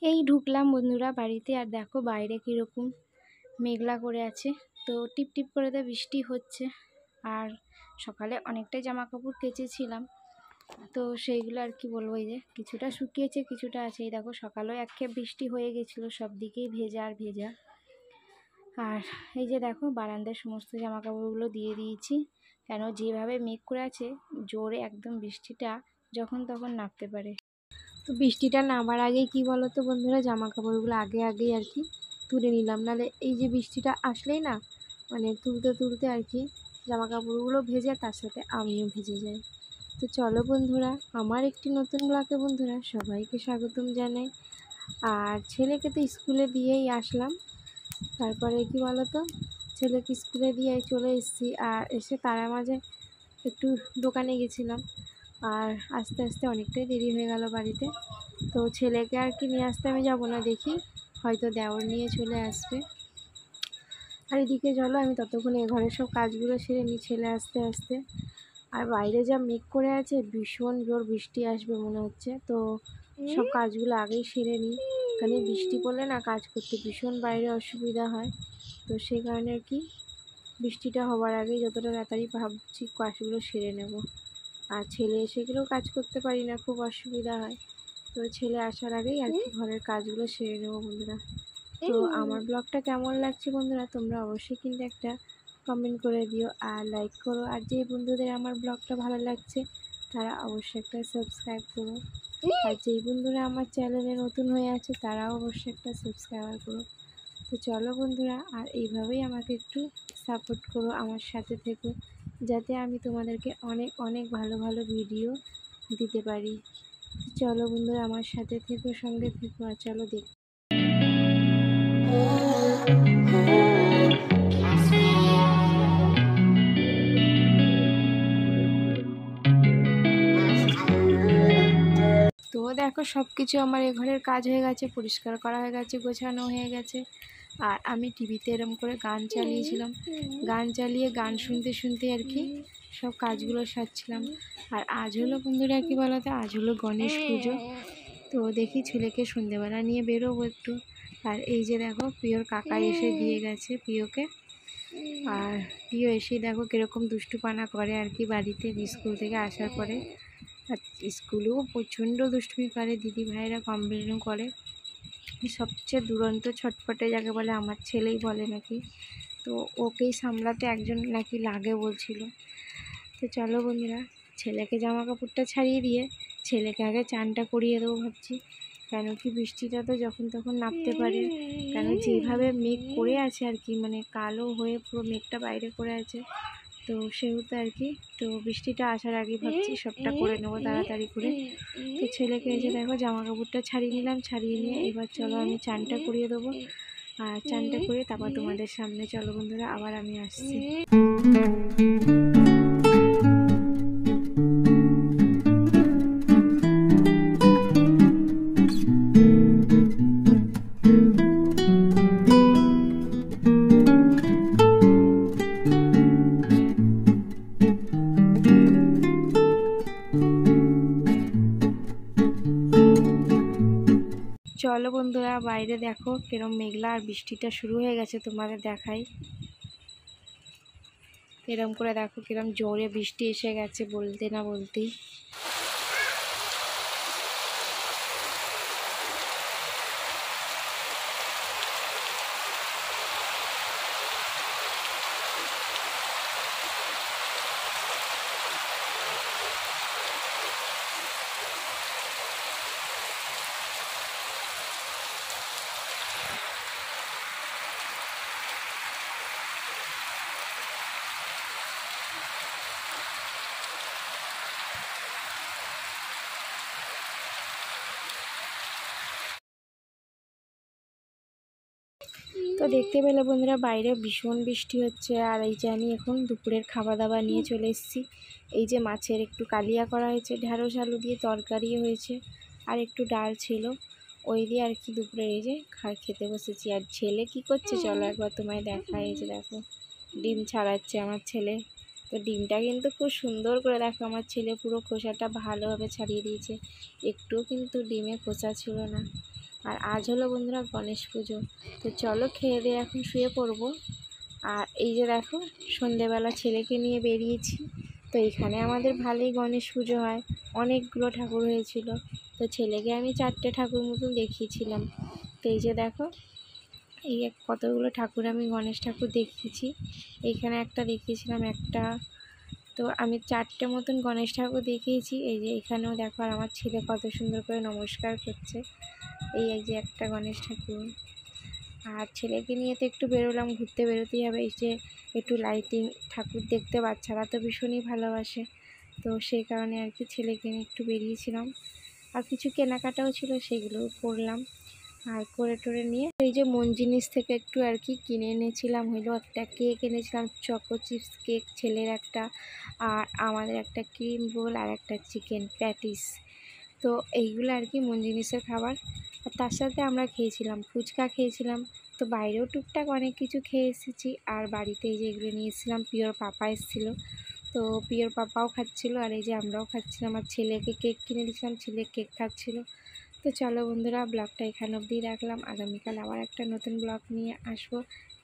এই ঢুকলাম বন্ধুরা বাড়িতে, আর দেখো বাইরে কীরকম মেঘলা করে আছে। তো টিপ টিপ করে তো বৃষ্টি হচ্ছে। আর সকালে অনেকটাই জামা কাপড় কেচেছিলাম, তো সেইগুলো আর কি বলবো, এই যে কিছুটা শুকিয়েছে কিছুটা আছে। এই দেখো সকালেও একক্ষেপ বৃষ্টি হয়ে গেছিলো, সব দিকেই ভেজা আর ভেজা। আর এই যে দেখো বারান্দার সমস্ত জামা কাপড়গুলো দিয়ে দিয়েছি, কেন যেভাবে মেঘ করে আছে জোরে একদম বৃষ্টিটা যখন তখন নামতে পারে। তো বৃষ্টিটা নামার আগেই কি বলো তো বন্ধুরা, জামা কাপড়গুলো আগেই আর কি তুলে নিলাম, নাহলে এই যে বৃষ্টিটা আসলেই না মানে তুলতে তুলতে আর কি জামা কাপড়গুলো ভেজে, তার সাথে আমিও ভিজে যাই। তো চলো বন্ধুরা, আমার একটি নতুন ব্লগে বন্ধুরা সবাইকে স্বাগতম জানাই। আর ছেলেকে তো স্কুলে দিয়েই আসলাম, তারপরে কি বলো তো ছেলেকে স্কুলে দিয়ে চলে এসেছি। আর এসে তার মাঝে একটু দোকানে গেছিলাম, আর আস্তে আস্তে অনেকটাই দেরি হয়ে গেল বাড়িতে। তো ছেলেকে আর কি নিয়ে আসতে আমি যাবো না, দেখি হয়তো দেওর নিয়ে চলে আসবে। আর এদিকে চলো আমি ততক্ষণে ঘরের সব কাজগুলো সেরে নিই ছেলে আসতে আসতে। আর বাইরে যা মেঘ করে আছে ভীষণ জোর বৃষ্টি আসবে মনে হচ্ছে, তো সব কাজগুলো আগেই সেরে নিই, কারণ বৃষ্টি পড়লে না কাজ করতে ভীষণ বাইরে অসুবিধা হয়। তো সেই কারণে আর কি বৃষ্টিটা হওয়ার আগেই যতটা তাড়াতাড়ি ভাবছি কাজগুলো সেরে নেব। আর ছেলে এসে গেলেও কাজ করতে পারি না, খুব অসুবিধা হয়। তো ছেলে আসার আগেই আর কি ঘরের কাজগুলো সেরে নেবো বন্ধুরা। তো আমার ব্লগটা কেমন লাগছে বন্ধুরা তোমরা অবশ্যই কিন্তু একটা কমেন্ট করে দিও আর লাইক করো। আর যে বন্ধুদের আমার ব্লগটা ভালো লাগছে তারা অবশ্যই একটা সাবস্ক্রাইব করো। আর যেই বন্ধুরা আমার চ্যানেলে নতুন হয়ে আছে তারাও অবশ্যই একটা সাবস্ক্রাইবার করো। তো চলো বন্ধুরা, আর এইভাবেই আমাকে একটু সাপোর্ট করো, আমার সাথে থেকো, যাতে আমি তোমাদেরকে অনেক অনেক ভালো ভালো ভিডিও দিতে পারি। তো চলো বন্ধুরা, আমার সাথে থেকো, সঙ্গে থেকো, আর চলো দেখ। তো দেখো সব কিছু আমার এ ঘরের কাজ হয়ে গেছে, পরিষ্কার করা হয়ে গেছে, গোছানো হয়ে গেছে। আর আমি টিভিতে এরম করে গান চালিয়েছিলাম, গান চালিয়ে গান শুনতে শুনতে আর কি সব কাজগুলো সারছিলাম। আর আজ হলো বন্ধুরা কি বলতো, আজ হলো গণেশ পুজো। তো দেখি ছেলেকে সন্ধ্যেবেলা নিয়ে বেরোবো একটু। আর এই যে দেখো প্রিয়র কাকা এসে দিয়ে গেছে প্রিয়কে। আর প্রিয় এসে দেখো কীরকম দুষ্টুপানা করে আর কি বাড়িতে স্কুল থেকে আসার পরে। আর স্কুলেও প্রচণ্ড দুষ্টুমি করে, দিদি ভাইরা কমপ্লেনও করে। সবচেয়ে দুরন্ত ছটপটে যাকে বলে আমার ছেলেই বলে নাকি, তো ওকেই সামলাতে একজন নাকি লাগে বলছিল। তো চলো বন্ধুরা, ছেলেকে জামা কাপড়টা ছাড়িয়ে দিয়ে ছেলেকে আগে চানটা করিয়ে দেবো ভাবছি, কেন কি বৃষ্টিটা তো যখন তখন নামতে পারে। কেন যেভাবে মেঘ করে আছে আর কি, মানে কালো হয়ে পুরো মেঘটা বাইরে করে আছে, তো সেহেতু আর কি তো বৃষ্টিটা আসার আগে ভাবছি সবটা করে নেবো তাড়াতাড়ি করে। তো ছেলেকে এসে দেখো জামা কাপড়টা ছাড়িয়ে নিলাম, ছাড়িয়ে নিয়ে এবার চলো আমি চানটা করিয়ে দেবো। আর চানটা করে তারপর তোমাদের সামনে চলো বন্ধুরা আবার আমি আসছি। চলো বন্ধুরা, বাইরে দেখো কিরম মেঘলা আর বৃষ্টিটা শুরু হয়ে গেছে, তোমাদের দেখাই। এরম করে দেখো কিরম জোরে বৃষ্টি এসে গেছে বলতে না বলতেই। তো দেখতে পেলে বন্ধুরা বাইরে ভীষণ বৃষ্টি হচ্ছে। আর এই যে আমি এখন দুপুরের খাওয়া দাওয়া নিয়ে চলে এসেছি। এই যে মাছের একটু কালিয়া করা হয়েছে, ঢ্যাঁড়স আলু দিয়ে তরকারি হয়েছে, আর একটু ডাল ছিল, ওই দিয়ে আর কি দুপুরে এই যে খেতে বসেছি। আর ছেলে কি করছে চলো একবার তোমায় দেখায়। এই যে দেখো ডিম ছাড়াচ্ছে আমার ছেলে। তো ডিমটা কিন্তু খুব সুন্দর করে দেখো আমার ছেলে পুরো খোসাটা ভালোভাবে ছাড়িয়ে দিয়েছে, একটুও কিন্তু ডিমে খোসা ছিল না। আর আজ হলো বন্ধুরা গণেশ পুজো। তো চলো খেয়ে দিয়ে এখন শুয়ে পড়বো। আর এই যে দেখো সন্ধেবেলা ছেলেকে নিয়ে বেরিয়েছি। তো এখানে আমাদের ভালোই গণেশ পুজো হয়, অনেকগুলো ঠাকুর হয়েছিল। তো ছেলেকে আমি 4টে ঠাকুর মতন দেখিয়েছিলাম। তো এই যে দেখো এই কতগুলো ঠাকুর আমি গণেশ ঠাকুর দেখিয়েছি। এইখানে একটা দেখিয়েছিলাম একটা। তো আমি 4টে মতন গণেশ ঠাকুর দেখিয়েছি। এই যে এখানেও দেখো, আর আমার ছেলে কত সুন্দর করে নমস্কার করছে। এই যে একটা গণেশ ঠাকুর। আর ছেলেকে নিয়ে তো একটু বেরোলাম, ঘুরতে বেরোতেই হবে। এই যে একটু লাইটিং ঠাকুর দেখতে বাচ্চারা তো ভীষণই ভালোবাসে। তো সেই কারণে আর কি ছেলেকে নিয়ে একটু বেরিয়েছিলাম। আর কিছু কেনাকাটাও ছিল, সেগুলোও করলাম। আর করে টোরে নিয়ে এই যে মন জিনিস থেকে একটু আর কি কিনে এনেছিলাম। হলো একটা কেক এনেছিলাম, চকো চিপস কেক ছেলের একটা, আর আমাদের একটা ক্রিম রোল আর একটা চিকেন প্যাটিস। তো এইগুলো আর কি মন জিনিসের খাবার। আর তার সাথে আমরা খেয়েছিলাম ফুচকা খেয়েছিলাম। তো বাইরেও টুকটাক অনেক কিছু খেয়ে এসেছি। আর বাড়িতে এই যে এগুলো নিয়ে এসেছিলাম, পিওর পাপা এসেছিলো। তো পিওর পাপাও খাচ্ছিলো, আর এই যে আমরাও খাচ্ছিলাম। আর ছেলেকে কেক কিনে দিয়েছিলাম, ছেলে কেক খাচ্ছিলো। তো চলো বন্ধুরা, ব্লগটা এখান অবধি রাখলাম। আগামীকাল আবার একটা নতুন ব্লগ নিয়ে আসবো।